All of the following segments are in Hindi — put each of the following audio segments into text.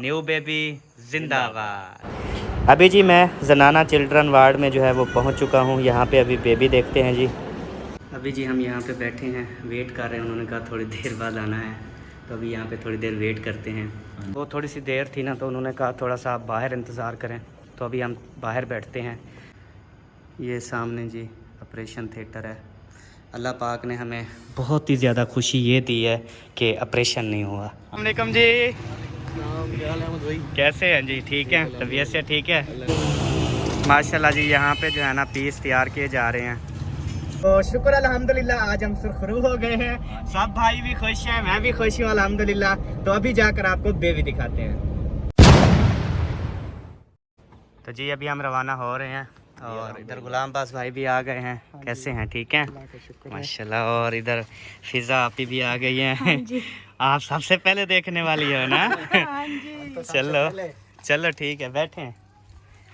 न्यू बेबी जिंदाबाद। अभी जी मैं जनाना चिल्ड्रन वार्ड में जो है वो पहुंच चुका हूं। यहाँ पे अभी बेबी देखते हैं जी। अभी जी हम यहाँ पे बैठे हैं, वेट कर रहे हैं। उन्होंने कहा थोड़ी देर बाद आना है, तो अभी यहाँ पे थोड़ी देर वेट करते हैं। वो थोड़ी सी देर थी ना, तो उन्होंने कहा थोड़ा सा आप बाहर इंतज़ार करें, तो अभी हम बाहर बैठते हैं। ये सामने जी ऑपरेशन थिएटर है। अल्लाह पाक ने हमें बहुत ही ज़्यादा खुशी ये दी है कि ऑपरेशन नहीं हुआ। अस्सलाम वालेकुम जी, कैसे हैं जी? ठीक हैं, तबीयत से ठीक है? माशाल्लाह जी। यहाँ पे जो है ना पीस तैयार किए जा रहे हैं, तो शुक्र अल्हम्दुलिल्लाह आज हम सुरखरू हो गए हैं। सब भाई भी खुश हैं, मैं भी खुश हूँ अल्हम्दुलिल्लाह। तो अभी जाकर आपको बेबी दिखाते हैं। तो जी अभी हम रवाना हो रहे हैं और इधर गुलाम बास भाई भी आ गए हैं। कैसे हैं? ठीक हैं माशाल्लाह। और इधर फिजा आपी भी आ गई हैं। आप सबसे पहले देखने वाली हो ना? चलो चलो ठीक है, बैठे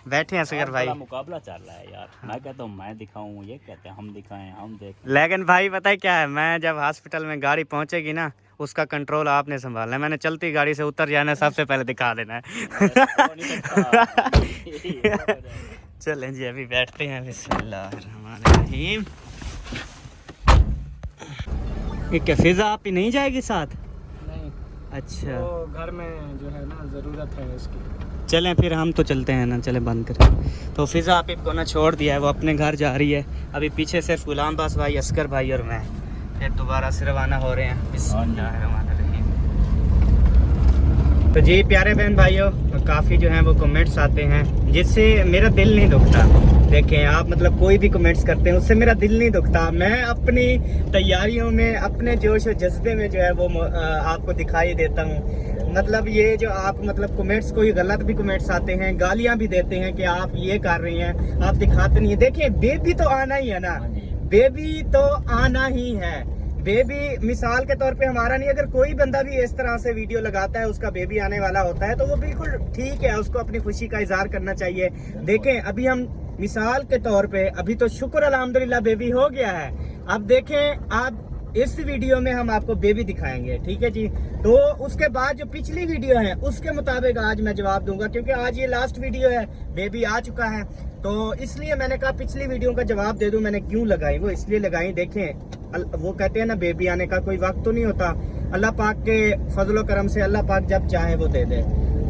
बैठे हैं असगर भाई। मुकाबला चल रहा है यार। मैं कहता हूँ मैं दिखाऊं, ये कहते हैं हम दिखाएं, हम देखें। लेकिन भाई पता है क्या है, मैं जब हॉस्पिटल में गाड़ी पहुंचेगी ना, उसका कंट्रोल आपने संभालना है। मैंने चलती गाड़ी से उतर जाना, सबसे पहले दिखा देना है। चलें जी अभी बैठते हैं। बिस्मिल्लाहिर्रहमानिर्रहीम। ये क्या फिजा आप ही नहीं जाएगी साथ? नहीं, अच्छा तो घर में जो है ना ज़रूरत है उसकी। चलें फिर हम तो चलते हैं ना, चलें बंद करें। तो फिज़ा आप को ना छोड़ दिया है, वो अपने घर जा रही है। अभी पीछे सिर्फ गुलाम बास भाई, असगर भाई और मैं फिर दोबारा से रवाना हो रहे हैं। बिस्मिल्लाहिर्रहमानिर्रहीम। तो जी प्यारे बहन भाइयों, काफ़ी जो हैं वो कमेंट्स आते हैं जिससे मेरा दिल नहीं दुखता। देखें आप, मतलब कोई भी कमेंट्स करते हैं उससे मेरा दिल नहीं दुखता। मैं अपनी तैयारियों में, अपने जोश और जज्बे में जो है वो आपको दिखाई देता हूँ। मतलब ये जो आप मतलब कमेंट्स, कोई गलत भी कमेंट्स आते हैं, गालियां भी देते हैं कि आप ये कर रही हैं, आप दिखाते नहीं है। देखिए बेबी तो आना ही है ना, बेबी तो आना ही है। बेबी मिसाल के तौर पे हमारा नहीं, अगर कोई बंदा भी इस तरह से वीडियो लगाता है, उसका बेबी आने वाला होता है, तो वो बिल्कुल ठीक है, उसको अपनी खुशी का इजहार करना चाहिए। देखें अभी हम मिसाल के तौर पे, अभी तो शुक्र अल्हम्दुलिल्लाह बेबी हो गया है। अब देखें आप, इस वीडियो में हम आपको बेबी दिखाएंगे, ठीक है जी। तो उसके बाद जो पिछली वीडियो है उसके मुताबिक आज मैं जवाब दूंगा, क्योंकि आज ये लास्ट वीडियो है, बेबी आ चुका है। तो इसलिए मैंने कहा पिछली वीडियो का जवाब दे दूं। मैंने क्यों लगाई, वो इसलिए लगाई, देखें वो कहते हैं ना बेबी आने का कोई वक्त तो नहीं होता। अल्लाह पाक के फजलो करम से अल्लाह पाक जब चाहे वो दे दे।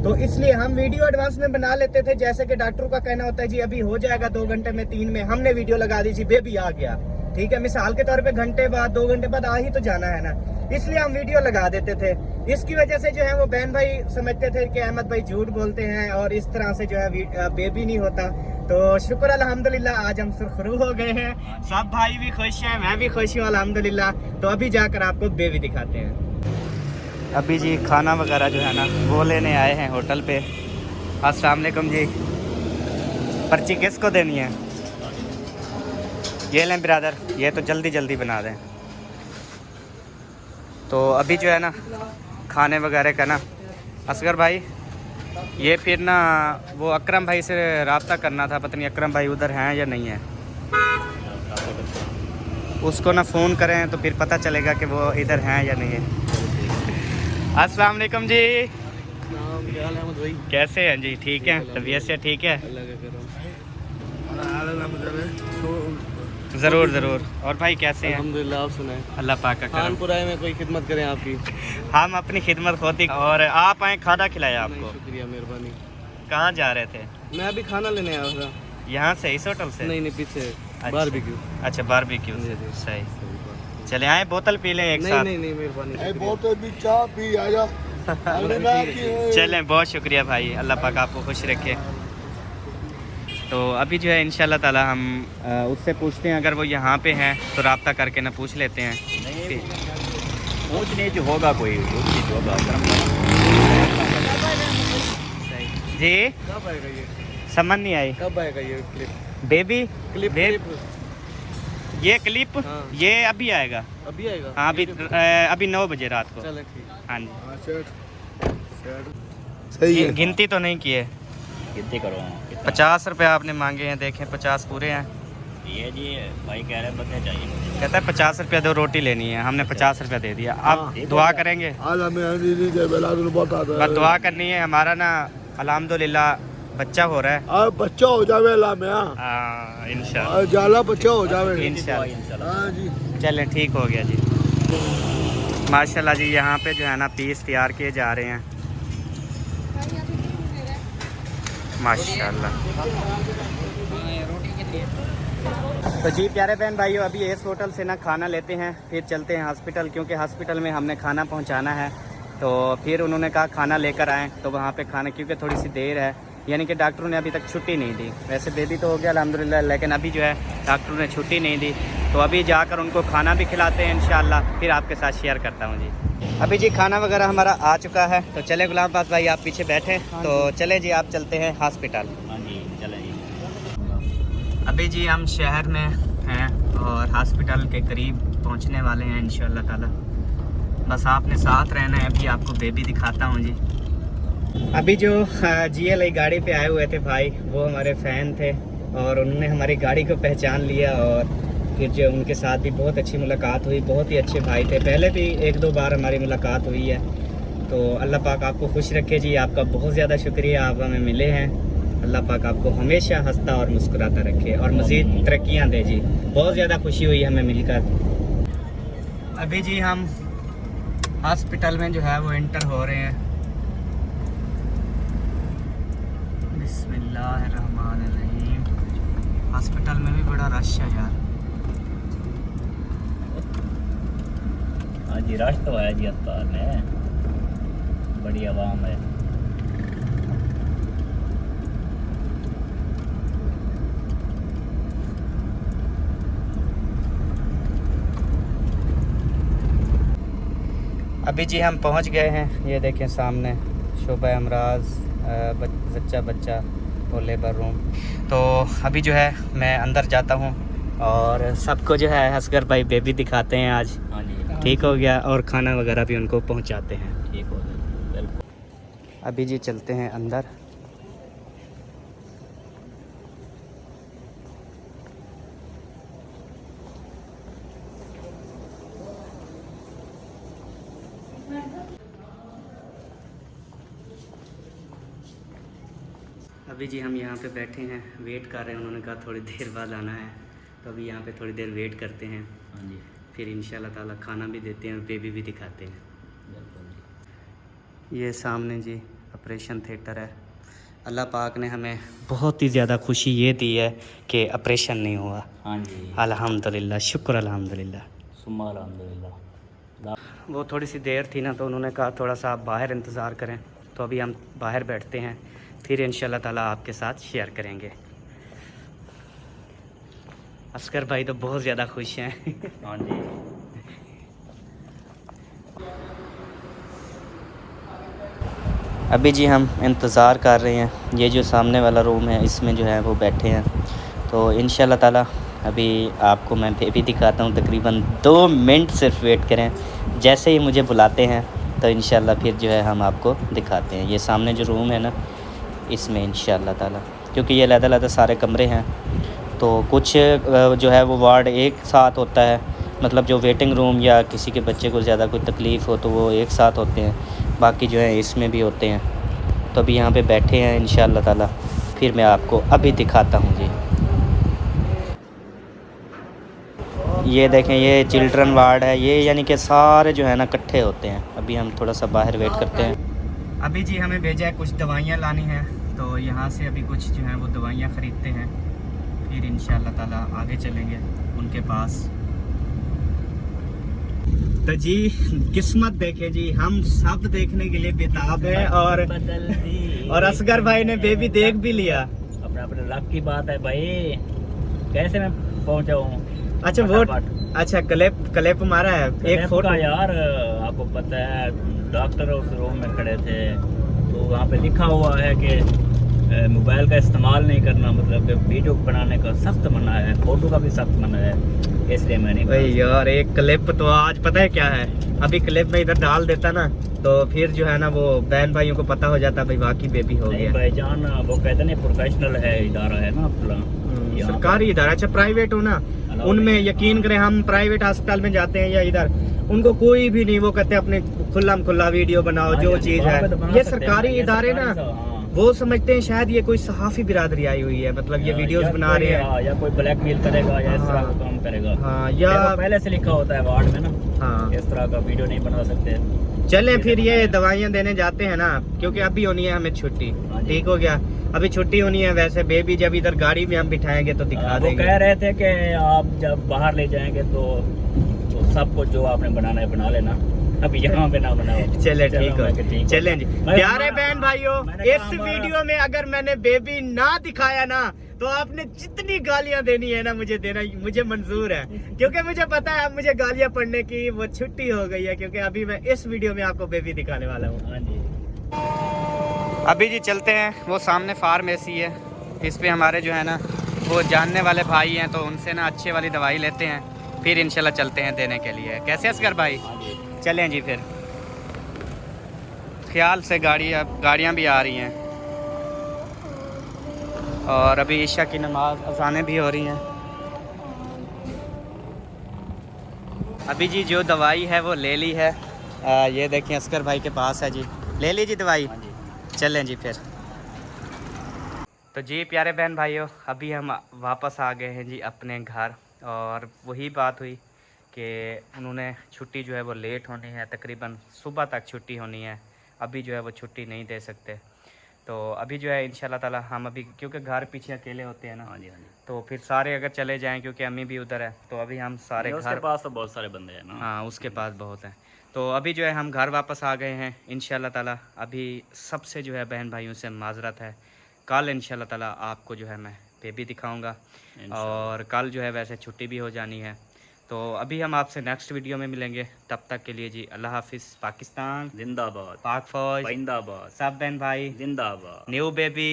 तो इसलिए हम वीडियो एडवांस में बना लेते थे, जैसे कि डॉक्टर का कहना होता है जी अभी हो जाएगा 2 घंटे में, 3 में। हमने वीडियो लगा दी जी बेबी आ गया, ठीक है। मिसाल के तौर पे घंटे बाद, 2 घंटे बाद आ ही तो जाना है ना, इसलिए हम वीडियो लगा देते थे। इसकी वजह से जो है वो बहन भाई समझते थे कि अहमद भाई झूठ बोलते हैं और इस तरह से जो है बेबी नहीं होता। तो शुक्र अल्हम्दुलिल्लाह आज हम सुरखरू हो गए हैं। सब भाई भी खुश हैं, मैं भी खुश हूँ अल्हम्दुलिल्लाह। तो अभी जाकर आपको बेबी दिखाते हैं। अभी जी खाना वगैरह जो है ना वो लेने आए हैं होटल पे। अस्सलाम वालेकुम जी। पर्ची किसको देनी है? ये लें ब्रदर, ये तो जल्दी जल्दी बना दें। तो अभी जो है ना खाने वगैरह का ना, असगर भाई ये फिर ना वो अकरम भाई से रब्ता करना था, पता नहीं अकरम भाई उधर हैं या नहीं है। उसको ना फ़ोन करें तो फिर पता चलेगा कि वो इधर हैं या नहीं है। अस्सलाम वालेकुम जी, कैसे हैं जी? ठीक हैं, तबीयत से ठीक है? ज़रूर ज़रूर। और भाई कैसे हैं? अल्हम्दुलिल्लाह, आप सुनाएं। अल्लाह पाक का करम। खानपुराए में कोई खिदमत करें आपकी। हम अपनी खिदमत होती, और आप आए खाना खिलाया आपको। शुक्रिया, मेहरबानी। कहाँ जा रहे थे? मैं अभी खाना लेने आया था। यहाँ से, इस होटल से? नहीं पीछे अच्छा। बारबेक्यू। अच्छा बारबेक्यू से, सही। चले आए, बोतल पी लें एक साथ। नहीं मेहरबानी। बोतल भी चाह पी आजा। चलें, बहुत शुक्रिया भाई, अल्लाह पाक आपको खुश रखे। तो अभी जो है इंशाल्लाह ताला हम उससे पूछते हैं, अगर वो यहाँ पे हैं तो रब्ता करके ना पूछ लेते हैं। पूछने जो होगा कोई होगा। जी कब आएगा ये? समझ नहीं आई। कब आएगा ये क्लिप? बेबी क्लिप ये क्लिप हाँ। ये अभी आएगा। अभी आएगा? हाँ अभी 9 बजे रात को। चले ठीक। हाँ जी। सही है। गिनती तो नहीं की है। कितने करो? 50 रुपये आपने मांगे हैं, देखें 50 पूरे हैं। ये जी भाई कह रहे हैं बंदे चाहिए मुझे। कहता है 50 रुपया दो रोटी लेनी है, हमने 50 रुपया दे दिया। आप दुआ करेंगे? आज हमें दीदी के बेला तो बहुत आता बस दुआ करनी है। हमारा ना अल्हम्दुलिल्लाह बच्चा हो रहा है। अब बच्चा हो जावे ला में इंशाल्लाह जाला बच्चा हो जावे इंशाल्लाह। हाँ जी चलें ठीक हो गया जी। माशाल्लाह जी यहाँ पे जो है ना पीस तैयार किए जा रहे हैं माशाल्लाह। तो जी प्यारे बहन भाइयों, अभी इस होटल से ना खाना लेते हैं, फिर चलते हैं हॉस्पिटल, क्योंकि हॉस्पिटल में हमने खाना पहुंचाना है। तो फिर उन्होंने कहा खाना लेकर आएँ, तो वहाँ पे खाना, क्योंकि थोड़ी सी देर है, यानी कि डॉक्टरों ने अभी तक छुट्टी नहीं दी। वैसे बेबी तो हो गया अल्हम्दुलिल्लाह, लेकिन अभी जो है डॉक्टरों ने छुट्टी नहीं दी। तो अभी जाकर उनको खाना भी खिलाते हैं इंशाल्लाह, फिर आपके साथ शेयर करता हूँ जी। अभी जी खाना वगैरह हमारा आ चुका है। तो चले गुलामबाज भाई आप पीछे बैठे, तो चले जी आप चलते हैं हॉस्पिटल। हाँ जी चलें जी। अभी जी हम शहर में हैं और हॉस्पिटल के करीब पहुंचने वाले हैं इंशाल्लाह ताला। बस आपने साथ रहना है। अभी आपको बेबी दिखाता हूं जी। अभी जो GLI गाड़ी पे आए हुए थे भाई, वो हमारे फ़ैन थे और उन्होंने हमारी गाड़ी को पहचान लिया और फिर जो उनके साथ भी बहुत अच्छी मुलाकात हुई। बहुत ही अच्छे भाई थे, पहले भी 1-2 बार हमारी मुलाकात हुई है। तो अल्लाह पाक आपको खुश रखे जी। आपका बहुत ज़्यादा शुक्रिया, आप हमें मिले हैं। अल्लाह पाक आपको हमेशा हंसता और मुस्कुराता रखे और मज़ीद तरक्कियाँ दे जी। बहुत ज़्यादा खुशी हुई हमें मिलकर। अभी जी हम हॉस्पिटल में जो है वो एंटर हो रहे हैं। बिस्मिल्लाहिर्रहमानिर्रहीम। हॉस्पिटल में भी बड़ा रश है यार। हाँ जी रश तो है जी अस्पताल में, बड़ी आवाम है। अभी जी हम पहुंच गए हैं। ये देखें सामने शोबा अमराज बच्चा और लेबर रूम। तो अभी जो है मैं अंदर जाता हूं और सबको जो है असगर भाई बेबी दिखाते हैं आज। हाँ जी ठीक हो गया, और खाना वगैरह भी उनको पहुंचाते हैं। ठीक हो गया बिल्कुल। अभी जी चलते हैं अंदर। अभी जी हम यहाँ पे बैठे हैं, वेट कर रहे हैं। उन्होंने कहा थोड़ी देर बाद आना है, तो अभी यहाँ पे थोड़ी देर वेट करते हैं। हाँ जी फिर इंशाल्लाह ताला खाना भी देते हैं और बेबी भी दिखाते हैं। बिल्कुल जी। ये सामने जी ऑपरेशन थिएटर है। अल्लाह पाक ने हमें बहुत ही ज़्यादा खुशी ये दी है कि ऑपरेशन नहीं हुआ। हाँ जी अल्हम्दुलिल्लाह, शुक्र अल्हम्दुलिल्लाह। सुम्मा अल्हम्दुलिल्लाह। वो थोड़ी सी देर थी ना, तो उन्होंने कहा थोड़ा सा आप बाहर इंतज़ार करें। तो अभी हम बाहर बैठते हैं, फिर इंशाल्लाह ताला आपके साथ शेयर करेंगे। असगर भाई तो बहुत ज़्यादा खुश हैं। हाँ जी अभी जी हम इंतज़ार कर रहे हैं। ये जो सामने वाला रूम है, इसमें जो है वो बैठे हैं। तो इंशाल्लाह ताला अभी आपको मैं बेबी दिखाता हूँ। तकरीबन 2 मिनट सिर्फ वेट करें, जैसे ही मुझे बुलाते हैं तो इंशाल्लाह फिर जो है हम आपको दिखाते हैं। ये सामने जो रूम है ना, इसमें इंशाल्लाह ताला, क्योंकि ये अलग-अलग सारे कमरे हैं, तो कुछ जो है वो वार्ड एक साथ होता है, मतलब जो वेटिंग रूम या किसी के बच्चे को ज़्यादा कोई तकलीफ़ हो तो वो एक साथ होते हैं, बाकी जो है इसमें भी होते हैं। तो अभी यहाँ पे बैठे हैं इंशाल्लाह ताला, फिर मैं आपको अभी दिखाता हूँ जी। ये देखें, ये चिल्ड्रन वार्ड है ये, यानी कि सारे जो है ना इकट्ठे होते हैं। अभी हम थोड़ा सा बाहर वेट करते हैं। अभी जी हमें भेजा है कुछ दवाइयाँ लानी हैं, तो यहाँ से अभी कुछ जो है वो दवाइयाँ ख़रीदते हैं, फिर इंशाल्लाह ताला आगे चलेंगे उनके पास। तो जी किस्मत देखे जी, हम सब देखने के लिए बेताब है और असगर भाई ने बेबी देख भी लिया। अपने अपने लक की बात है भाई, कैसे मैं पहुँचाऊँ। अच्छा वो अच्छा क्लिप मारा है एक फोटो यार, आपको पता है डॉक्टर उस रूम में खड़े थे, तो वहाँ पे लिखा हुआ है कि मोबाइल का इस्तेमाल नहीं करना, मतलब वीडियो बनाने का सख्त मना है, फ़ोटो का भी सख्त मना है। इसलिए मैं नहीं भाई बना यार एक क्लिप तो आज पता है क्या है, अभी क्लिप में इधर डाल देता ना तो फिर जो है ना वो बहन भाइयों को पता हो जाता भाई वाकई बेबी हो नहीं गया। भाईजान, वो कहते नहीं प्रोफेशनल है इदारा है ना अपना, यहाँ पर- सरकारी इधर अच्छा प्राइवेट हो ना, अलाउ उनमें नहीं है। यकीन करें हम प्राइवेट अस्पताल में जाते हैं या इधर, उनको कोई भी नहीं, वो कहते हैं अपने खुला में खुला वीडियो बनाओ हाँ जो जी, चीज वहाँ है। पे तो बना ये सकते हैं सरकारी ये इदारे ना सरकारी तो, हाँ। वो समझते हैं शायद ये कोई सहाफी बिरादरी आई हुई है, मतलब ये वीडियोस या बना कोई, रहे हैं। हाँ, या कोई ब्लैकमेल करेगा या इस तरह हाँ। का काम करेगा। हाँ ये या तो पहले से लिखा होता है वार्ड में ना, हाँ इस तरह का वीडियो नहीं बना सकते। चलें फिर ये दवाइयाँ देने जाते हैं ना, क्योंकि अभी होनी है हमें छुट्टी। हाँ जी। ठीक हो गया, अभी छुट्टी होनी है। वैसे बेबी जब इधर गाड़ी में हम बिठाएंगे तो दिखा वो देंगे। कह रहे थे कि आप जब बाहर ले जाएंगे तो सब कुछ जो आपने बनाना है बना लेना, अभी यहाँ पे ना बनाओ। चले चलो, ठीक मैं हो, कहा, ठीक हो। चलें जी। मैं प्यारे हमारा- बहन भाइयों, मैंने कहा इस हमारा- वीडियो में अगर मैंने बेबी ना दिखाया ना तो आपने जितनी गालियां देनी है ना मुझे देना, मुझे मंजूर है, क्योंकि मुझे पता है अब मुझे गालियां पढ़ने की वो छुट्टी हो गई है, क्योंकि अभी मैं इस वीडियो में आपको बेबी दिखाने वाला हूँ। हाँ जी। अभी जी चलते हैं, वो सामने फार्मेसी है, इस पे हमारे जो है ना वो जानने वाले भाई हैं, तो उनसे ना अच्छे वाली दवाई लेते हैं, फिर इंशाल्लाह चलते हैं देने के लिए। कैसे असगर भाई? हाँ जी। चलें जी फिर। ख्याल से गाड़ियाँ भी आ रही हैं और अभी ईशा की नमाज अजानें भी हो रही हैं। अभी जी जो दवाई है वो ले ली है, ये देखिए असगर भाई के पास है जी, ले ली जी दवाई। हाँ जी। चलें जी फिर। तो जी प्यारे बहन भाइयों, अभी हम वापस आ गए हैं जी अपने घर, और वही बात हुई कि उन्होंने छुट्टी जो है वो लेट होनी है, तकरीबन सुबह तक छुट्टी होनी है, अभी जो है वो छुट्टी नहीं दे सकते। तो अभी जो है इंशाल्लाह ताला हम अभी, क्योंकि घर पीछे अकेले होते हैं ना, हाँ जी। हाँ जी। तो फिर सारे अगर चले जाएं, क्योंकि अम्मी भी उधर है, तो अभी हम सारे नहीं, उसके घर, पास तो बहुत सारे बंदे हैं ना। हाँ उसके पास बहुत है, तो अभी जो है हम घर वापस आ गए हैं इंशाल्लाह ताला। अभी सबसे जो है बहन भाइयों से माजरत है, कल इंशाल्लाह ताला आपको जो है मैं बेबी दिखाऊंगा, और कल जो है वैसे छुट्टी भी हो जानी है। तो अभी हम आपसे नेक्स्ट वीडियो में मिलेंगे, तब तक के लिए जी अल्लाह हाफिज़। पाकिस्तान जिंदाबाद, पाक फौज जिंदाबाद, सब बहन भाई, जिंदाबाद। न्यू बेबी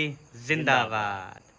जिंदाबाद।